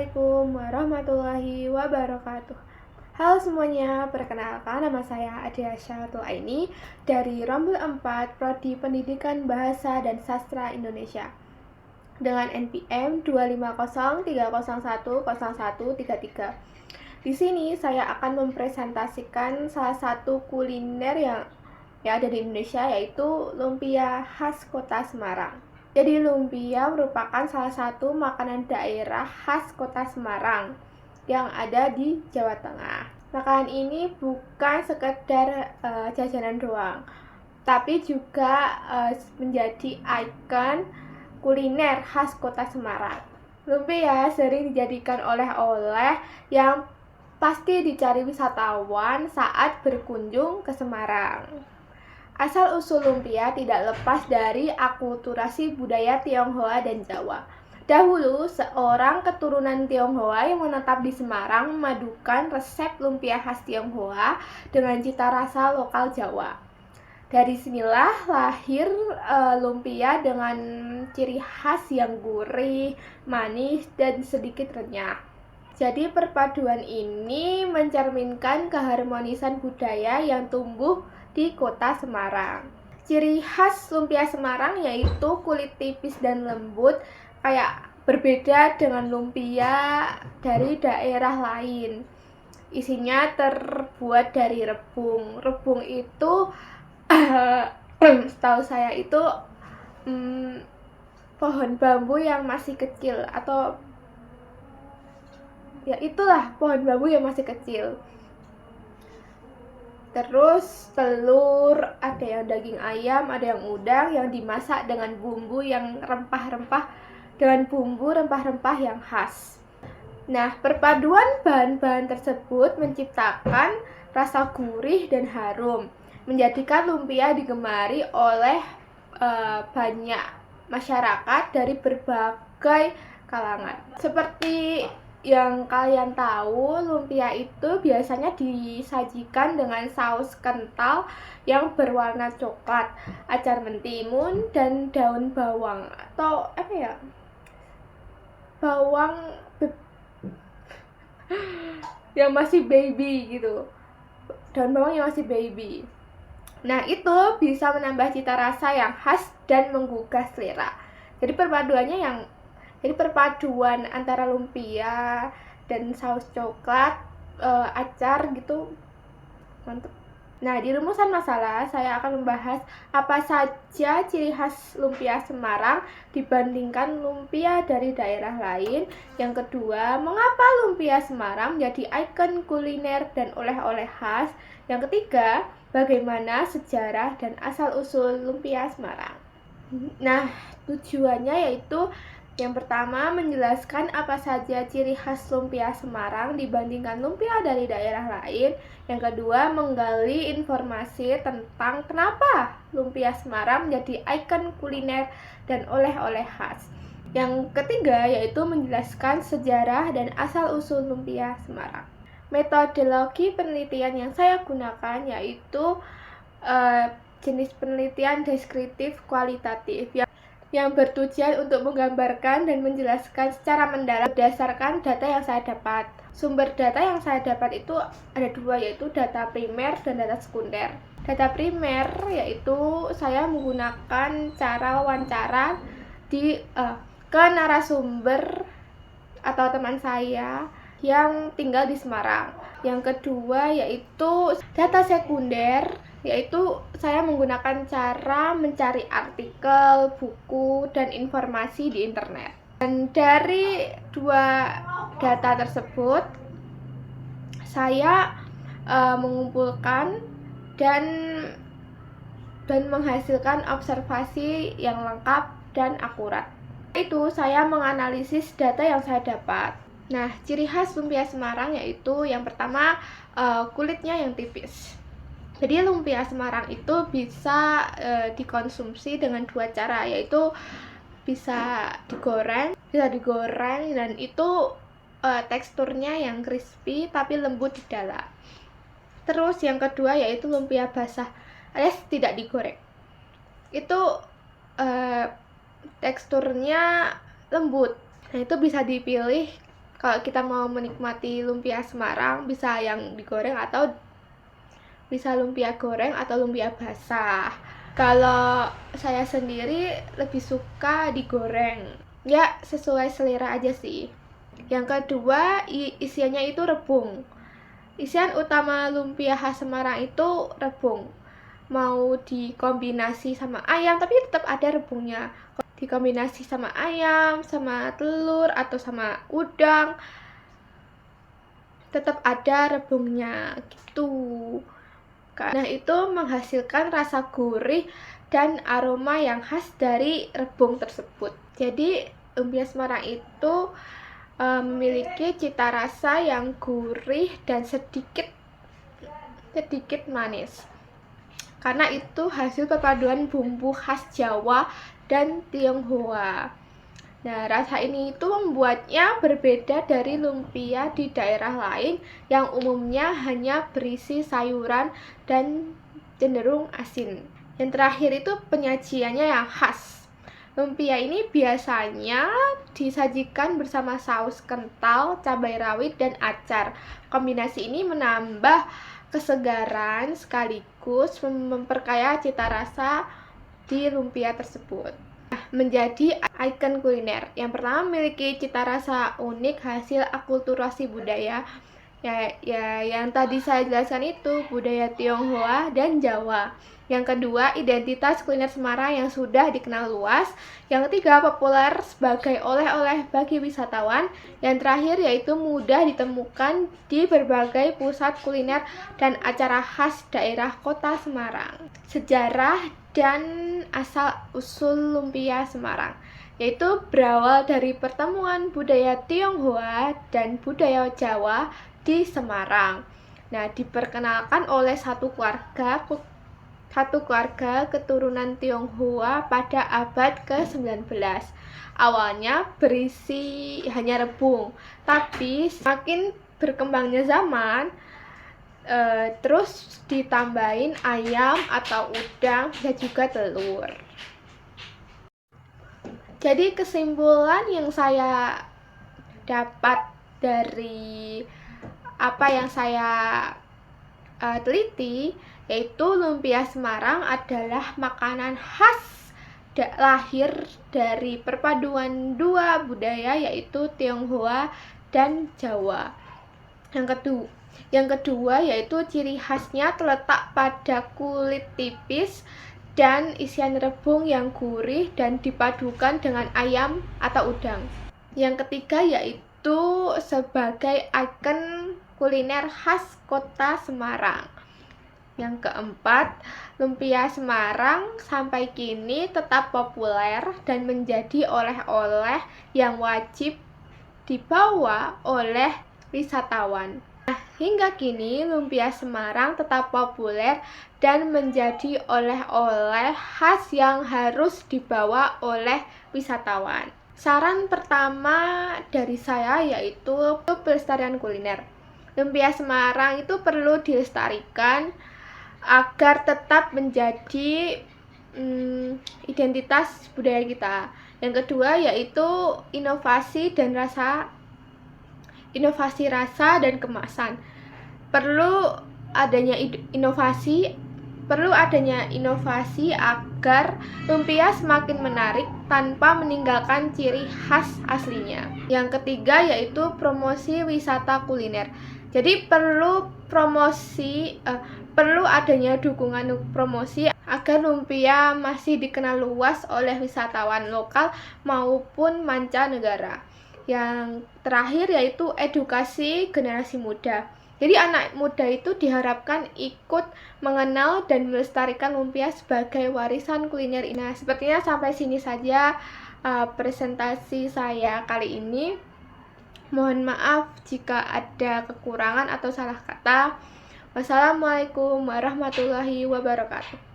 Assalamualaikum warahmatullahi wabarakatuh. Halo semuanya, perkenalkan nama saya Adia Syahatul Aini dari Rombel 4 Prodi Pendidikan Bahasa dan Sastra Indonesia dengan NPM 25030100133. Di sini saya akan mempresentasikan salah satu kuliner yang ada di Indonesia, yaitu lumpia khas Kota Semarang. Jadi lumpia merupakan salah satu makanan daerah khas Kota Semarang yang ada di Jawa Tengah. Makanan ini bukan sekedar jajanan doang, tapi juga menjadi ikon kuliner khas Kota Semarang. Lumpia sering dijadikan oleh-oleh yang pasti dicari wisatawan saat berkunjung ke Semarang. Asal-usul lumpia tidak lepas dari akulturasi budaya Tionghoa dan Jawa. Dahulu, seorang keturunan Tionghoa yang menetap di Semarang memadukan resep lumpia khas Tionghoa dengan cita rasa lokal Jawa. Dari sinilah lahir lumpia dengan ciri khas yang gurih, manis, dan sedikit renyah. Jadi perpaduan ini mencerminkan keharmonisan budaya yang tumbuh di Kota Semarang. Ciri khas lumpia Semarang yaitu kulit tipis dan lembut, kayak berbeda dengan lumpia dari daerah lain. Isinya terbuat dari rebung. Rebung itu setahu saya itu pohon bambu yang masih kecil, atau ya itulah pohon bambu yang masih kecil. Terus telur, ada yang daging ayam, ada yang udang yang dimasak dengan bumbu yang rempah-rempah, dengan bumbu rempah-rempah yang khas. Nah, perpaduan bahan-bahan tersebut menciptakan rasa gurih dan harum, menjadikan lumpia digemari oleh banyak masyarakat dari berbagai kalangan. Seperti yang kalian tahu, lumpia itu biasanya disajikan dengan saus kental yang berwarna coklat, acar mentimun, dan daun bawang atau apa ya? Bawang yang masih baby gitu. Daun bawang yang masih baby. Nah, itu bisa menambah cita rasa yang khas dan menggugah selera. Jadi perpaduan antara lumpia dan saus coklat, acar gitu, mantep. Nah, di rumusan masalah saya akan membahas apa saja ciri khas lumpia Semarang dibandingkan lumpia dari daerah lain. Yang kedua, mengapa lumpia Semarang menjadi ikon kuliner dan oleh-oleh khas. Yang ketiga, bagaimana sejarah dan asal-usul lumpia Semarang. Nah, tujuannya yaitu yang pertama, menjelaskan apa saja ciri khas lumpia Semarang dibandingkan lumpia dari daerah lain. Yang kedua, menggali informasi tentang kenapa lumpia Semarang menjadi ikon kuliner dan oleh-oleh khas. Yang ketiga, yaitu menjelaskan sejarah dan asal-usul lumpia Semarang. Metodologi penelitian yang saya gunakan yaitu jenis penelitian deskriptif kualitatif yang bertujuan untuk menggambarkan dan menjelaskan secara mendalam berdasarkan data yang saya dapat. Sumber data yang saya dapat itu ada dua, yaitu data primer dan data sekunder. Data primer yaitu saya menggunakan cara wawancara ke narasumber atau teman saya yang tinggal di Semarang. Yang kedua yaitu data sekunder, yaitu saya menggunakan cara mencari artikel, buku, dan informasi di internet. Dan dari dua data tersebut, saya mengumpulkan dan menghasilkan observasi yang lengkap dan akurat. Itu saya menganalisis data yang saya dapat. Nah, ciri khas lumpia Semarang yaitu yang pertama, kulitnya yang tipis. Jadi lumpia Semarang itu bisa dikonsumsi dengan dua cara, yaitu bisa digoreng dan itu teksturnya yang crispy tapi lembut di dalam. Terus yang kedua yaitu lumpia basah alias tidak digoreng. Itu teksturnya lembut. Nah, itu bisa dipilih Kalau kita mau menikmati lumpia Semarang, bisa yang digoreng atau bisa lumpia goreng atau lumpia basah. Kalau saya sendiri lebih suka digoreng. Ya, sesuai selera aja sih. Yang kedua, isiannya itu rebung. Isian utama lumpia khas Semarang itu rebung. Mau dikombinasi sama ayam, tapi tetap ada rebungnya. Dikombinasi sama ayam, sama telur, atau sama udang, tetap ada rebungnya gitu. Nah, itu menghasilkan rasa gurih dan aroma yang khas dari rebung tersebut. Jadi, lumpia Semarang itu memiliki cita rasa yang gurih dan sedikit manis. Karena itu hasil perpaduan bumbu khas Jawa dan Tionghoa. Nah, rasa ini itu membuatnya berbeda dari lumpia di daerah lain yang umumnya hanya berisi sayuran dan cenderung asin. Yang terakhir itu penyajiannya yang khas. Lumpia ini biasanya disajikan bersama saus kental, cabai rawit, dan acar. Kombinasi ini menambah kesegaran sekaligus memperkaya cita rasa di lumpia tersebut. Menjadi ikon kuliner. Yang pertama, memiliki cita rasa unik hasil akulturasi budaya. Ya, yang tadi saya jelaskan itu budaya Tionghoa dan Jawa. Yang kedua, identitas kuliner Semarang yang sudah dikenal luas. Yang ketiga, populer sebagai oleh-oleh bagi wisatawan. Yang terakhir, yaitu mudah ditemukan di berbagai pusat kuliner dan acara khas daerah kota Semarang. Sejarah dan asal-usul lumpia Semarang, yaitu berawal dari pertemuan budaya Tionghoa dan budaya Jawa di Semarang. Nah, diperkenalkan oleh satu keluarga keturunan Tionghoa pada abad ke-19. Awalnya berisi hanya rebung, tapi semakin berkembangnya zaman, terus ditambahin ayam atau udang dan juga telur. Jadi kesimpulan yang saya dapat dari apa yang saya teliti, yaitu lumpia Semarang adalah makanan khas lahir dari perpaduan dua budaya, yaitu Tionghoa dan Jawa. Yang kedua yaitu ciri khasnya terletak pada kulit tipis dan isian rebung yang gurih dan dipadukan dengan ayam atau udang. Yang ketiga yaitu sebagai ikon kuliner khas kota Semarang. Yang keempat, lumpia Semarang sampai kini tetap populer dan menjadi oleh-oleh yang wajib dibawa oleh wisatawan. Hingga kini, lumpia Semarang tetap populer dan menjadi oleh-oleh khas yang harus dibawa oleh wisatawan. Saran pertama dari saya yaitu pelestarian kuliner. Lumpia Semarang itu perlu dilestarikan agar tetap menjadi identitas budaya kita. Yang kedua yaitu inovasi rasa dan kemasan. Perlu adanya inovasi agar lumpia semakin menarik tanpa meninggalkan ciri khas aslinya. Yang ketiga yaitu promosi wisata kuliner. Jadi perlu adanya dukungan promosi agar lumpia masih dikenal luas oleh wisatawan lokal maupun mancanegara. Yang terakhir yaitu edukasi generasi muda. Jadi anak muda itu diharapkan ikut mengenal dan melestarikan lumpia sebagai warisan kuliner ini. Nah, sepertinya sampai sini saja presentasi saya kali ini. Mohon maaf jika ada kekurangan atau salah kata. Wassalamualaikum warahmatullahi wabarakatuh.